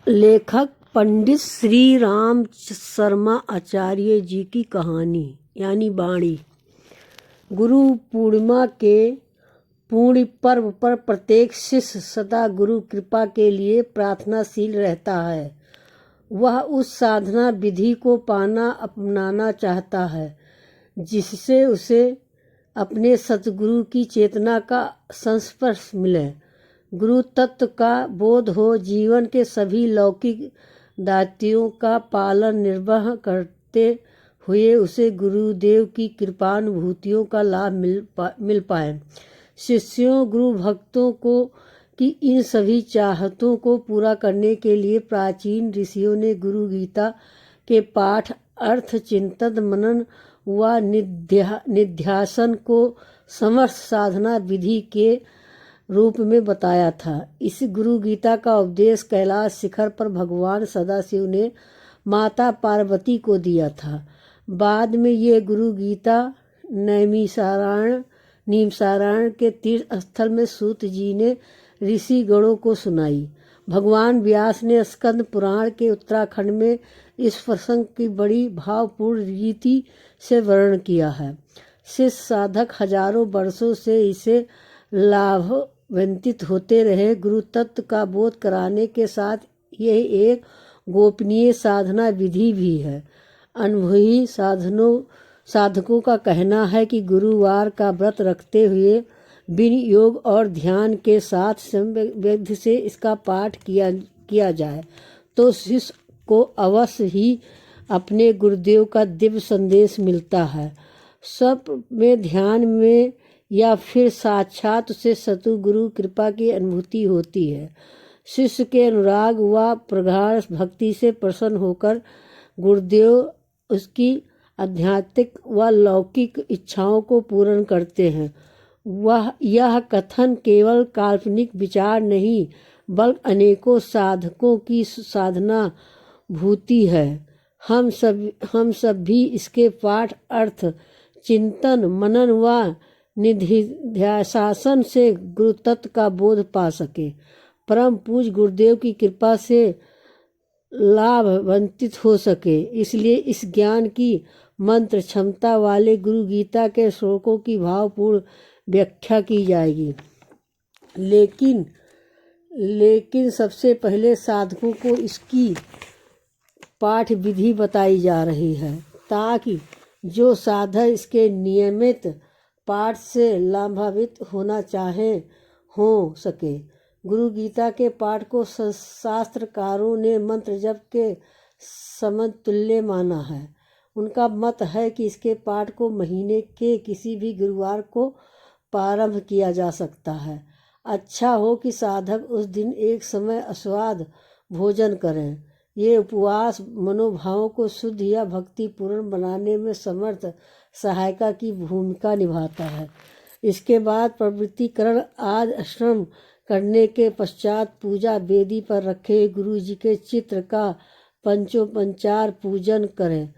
लेखक पंडित श्री राम शर्मा आचार्य जी की कहानी यानी वाणी। गुरु पूर्णिमा के पूर्ण पर्व पर प्रत्येक शिष्य सदा गुरु कृपा के लिए प्रार्थनाशील रहता है। वह उस साधना विधि को अपनाना चाहता है जिससे उसे अपने सतगुरु की चेतना का संस्पर्श मिले, गुरु तत्व का बोध हो, जीवन के सभी लौकिक दायित्वों का पालन निर्वाह करते हुए उसे गुरुदेव की कृपानुभूतियों का लाभ मिल पाए। शिष्यों गुरु भक्तों को कि इन सभी चाहतों को पूरा करने के लिए प्राचीन ऋषियों ने गुरु गीता के पाठ, अर्थ, चिंतन, मनन व निध्यासन को समर्थ साधना विधि के रूप में बताया था। इस गुरु गीता का उपदेश कैलाश शिखर पर भगवान सदाशिव ने माता पार्वती को दिया था। बाद में ये गुरु गीता नीमसारण के तीर्थ स्थल में सूत जी ने ऋषि गणों को सुनाई। भगवान व्यास ने स्कंद पुराण के उत्तराखंड में इस प्रसंग की बड़ी भावपूर्ण रीति से वर्णन किया है। शिष्य साधक हजारों वर्षों से इसे लाभान्वित होते रहे। गुरु तत्व का बोध कराने के साथ यह एक गोपनीय साधना विधि भी है। अनुभवी साधकों का कहना है कि गुरुवार का व्रत रखते हुए बिन योग और ध्यान के साथ संविधि से इसका पाठ किया जाए तो शिष्य को अवश्य ही अपने गुरुदेव का दिव्य संदेश मिलता है। सब में ध्यान में या फिर साक्षात से सतगुरु कृपा की अनुभूति होती है। शिष्य के अनुराग व प्रगाढ़ भक्ति से प्रसन्न होकर गुरुदेव उसकी आध्यात्मिक व लौकिक इच्छाओं को पूर्ण करते हैं। यह कथन केवल काल्पनिक विचार नहीं बल्कि अनेकों साधकों की साधना भूति है। हम सब भी इसके पाठ, अर्थ, चिंतन, मनन व निधिध्यासन से गुरु तत्व का बोध पा सके, परम पूज्य गुरुदेव की कृपा से लाभान्वित हो सके। इसलिए इस ज्ञान की मंत्र क्षमता वाले गुरु गीता के श्लोकों की भावपूर्ण व्याख्या की जाएगी। लेकिन सबसे पहले साधकों को इसकी पाठ विधि बताई जा रही है ताकि जो साधक इसके नियमित पाठ से लाभान्वित होना चाहे हो सके। गुरु गीता के पाठ को शास्त्रकारों ने मंत्र जप के समतुल्य माना है। उनका मत है कि इसके पाठ को महीने के किसी भी गुरुवार को प्रारंभ किया जा सकता है। अच्छा हो कि साधक उस दिन एक समय अस्वाद भोजन करें। ये उपवास मनोभावों को शुद्ध या भक्तिपूर्ण बनाने में समर्थ सहायता की भूमिका निभाता है। इसके बाद प्रवृत्तिकरण आदि आश्रम करने के पश्चात पूजा वेदी पर रखे गुरु जी के चित्र का पंचोपचार पूजन करें।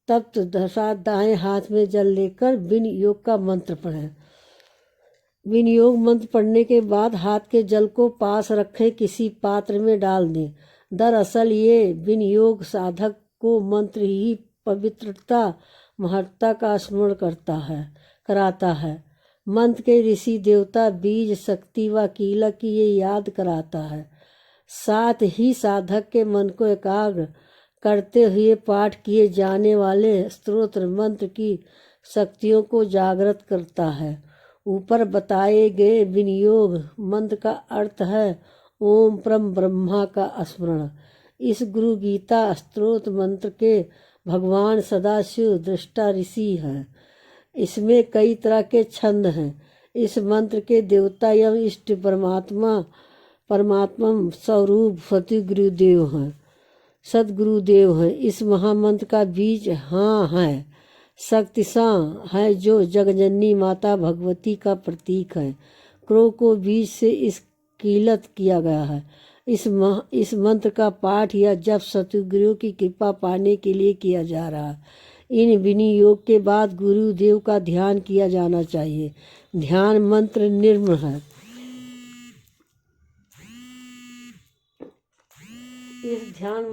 तब दशा दाएं हाथ में जल लेकर विनियोग का मंत्र पढ़ें। विनियोग मंत्र पढ़ने के बाद हाथ के जल को पास रखे किसी पात्र में डाल दें। दरअसल ये विनियोग साधक को मंत्र ही पवित्रता महत्ता का स्मरण कराता है। मंत्र के ऋषि देवता बीज शक्ति व कीलक की ये याद कराता है। साथ ही साधक के मन को एकाग्र करते हुए पाठ किए जाने वाले स्तोत्र मंत्र की शक्तियों को जागृत करता है। ऊपर बताए गए विनियोग मंत्र का अर्थ है ओम परम ब्रह्मा का स्मरण। इस गुरु गीता स्तोत्र मंत्र के भगवान सदाशिव दृष्टा ऋषि हैं। इसमें कई तरह के छंद हैं। इस मंत्र के देवता एवं इष्ट परमात्मा स्वरूप सदगुरुदेव हैं। इस महामंत्र का बीज हाँ है, शक्ति सा है जो जगजननी माता भगवती का प्रतीक है। क्रो को बीज से इस कीलत किया गया है। इस मंत्र का पाठ या जप सतगुरु की कृपा पाने के लिए किया जा रहा है। इन विनियोग के बाद गुरुदेव का ध्यान किया जाना चाहिए। ध्यान मंत्र निर्मल है। इस ध्यान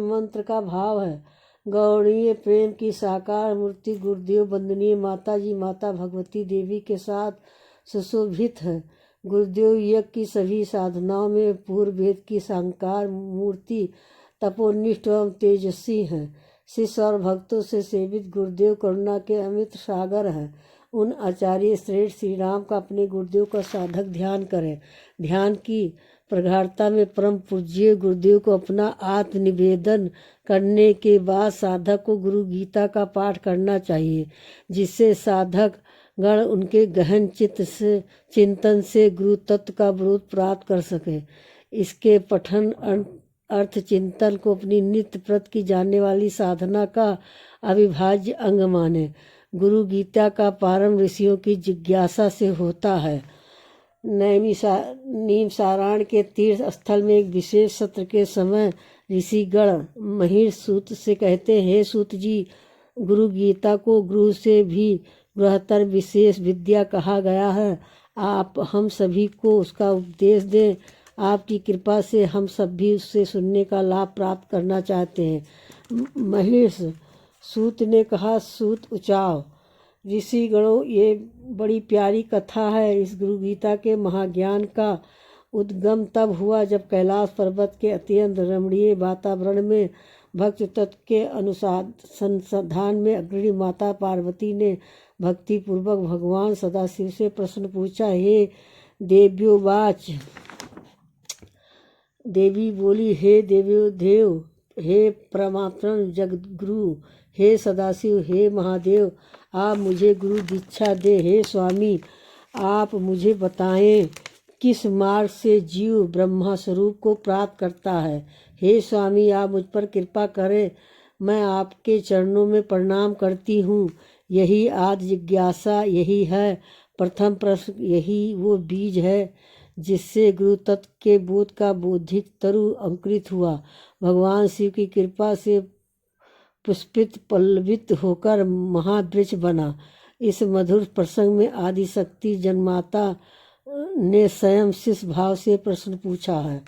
मंत्र का भाव है गौड़ीय प्रेम की साकार मूर्ति गुरुदेव वंदनीय माताजी माता भगवती देवी के साथ सुशोभित है। गुरुदेव यज्ञ की सभी साधनाओं में पूर्व वेद की साकार मूर्ति तपोनिष्ठ एवं तेजस्वी हैं। शिष्य और भक्तों से सेवित गुरुदेव करुणा के अमित सागर हैं। उन आचार्य श्रेष्ठ श्री राम का अपने गुरुदेव का साधक ध्यान करें। ध्यान की प्रगाढ़ता में परम पूज्य गुरुदेव को अपना आत्मनिवेदन करने के बाद साधक को गुरु गीता का पाठ करना चाहिए, जिससे साधक गण उनके गहन चिंतन से गुरु तत्व का बोध प्राप्त कर सके। इसके पठन अर्थ चिंतन को अपनी नित्य प्रत की जाने वाली साधना का अविभाज्य अंग माने। गुरु गीता का प्रारंभ ऋषियों की जिज्ञासा से होता है। नीमसारण के तीर्थ स्थल में एक विशेष सत्र के समय ऋषिगण महिष सूत से कहते हैं, हे सूत जी, गुरु गीता को गुरु से भी बृहत्तर विशेष विद्या कहा गया है। आप हम सभी को उसका उपदेश दें। आपकी कृपा से हम सब भी उससे सुनने का लाभ प्राप्त करना चाहते हैं। महिष सूत ने कहा, सूत उचाओ। ऋषि गणों, ये बड़ी प्यारी कथा है। इस गुरु गीता के महाज्ञान का उद्गम तब हुआ जब कैलाश पर्वत के अत्यंत रमणीय वातावरण में भक्त तत्व के अनुसंधान में अग्रणी माता पार्वती ने भक्तिपूर्वक भगवान सदाशिव से प्रश्न पूछा। हे देव्योवाच, देवी बोली, हे देवोदेव, हे परमात्मा जगद्गुरु, हे सदाशिव, हे महादेव, आप मुझे गुरु दीक्षा दे। हे स्वामी, आप मुझे बताएं किस मार्ग से जीव ब्रह्मा स्वरूप को प्राप्त करता है। हे स्वामी, आप मुझ पर कृपा करें। मैं आपके चरणों में प्रणाम करती हूँ। यही आदि जिज्ञासा, यही है प्रथम प्रश्न, यही वो बीज है जिससे गुरु तत्व के बोध का बौद्धिक तरु अंकुरित हुआ। भगवान शिव की कृपा से पुष्पित पल्लवित होकर महावृक्ष बना। इस मधुर प्रसंग में आदि शक्ति जन्माता ने स्वयं शिष्य भाव से प्रश्न पूछा है।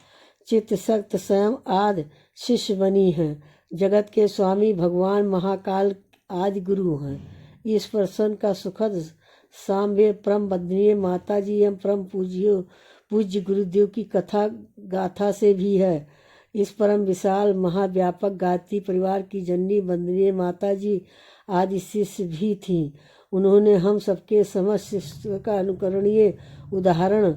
चित्त शक्त स्वयं आदि शिष्य बनी है। जगत के स्वामी भगवान महाकाल आदि गुरु हैं। इस प्रसन्न का सुखद साम्य परम वंदनीय माता जी एवं परम पूज्य गुरुदेव की कथा गाथा से भी है। इस परम विशाल महाव्यापक गायत्री परिवार की जननी वंदनीय माता जी आदि शिष्य भी थीं। उन्होंने हम सबके समस्त शिष्य का अनुकरणीय उदाहरण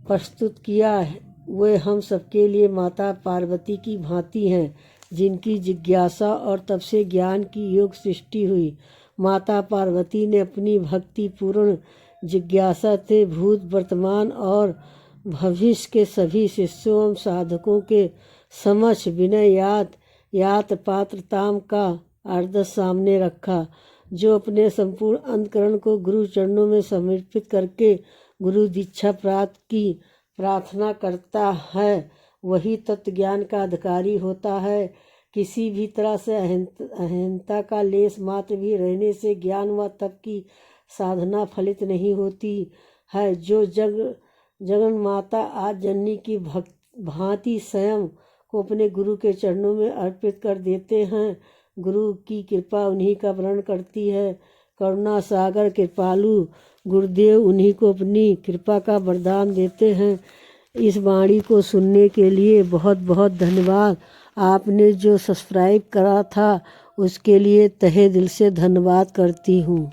प्रस्तुत किया। वे हम सबके लिए माता पार्वती की भांति हैं, जिनकी जिज्ञासा और तब से ज्ञान की योग सृष्टि हुई। माता पार्वती ने अपनी भक्ति पूर्ण जिज्ञासा से भूत वर्तमान और भविष्य के सभी शिष्यों एवं साधकों के समक्ष विनय यात पात्रताम का आदर्श सामने रखा। जो अपने संपूर्ण अंतकरण को गुरु चरणों में समर्पित करके गुरु दीक्षा प्राप्त की प्रार्थना करता है, वही तत्व ज्ञान का अधिकारी होता है। किसी भी तरह से अहंता का लेस मात्र भी रहने से ज्ञान व तप की साधना फलित नहीं होती है। जो जगन माता आज जननी की भांति स्वयं को अपने गुरु के चरणों में अर्पित कर देते हैं, गुरु की कृपा उन्हीं का वर्ण करती है। करुणा सागर कृपालु गुरुदेव उन्हीं को अपनी कृपा का वरदान देते हैं। इस वाणी को सुनने के लिए बहुत बहुत धन्यवाद। आपने जो सब्सक्राइब करा था उसके लिए तहे दिल से धन्यवाद करती हूँ।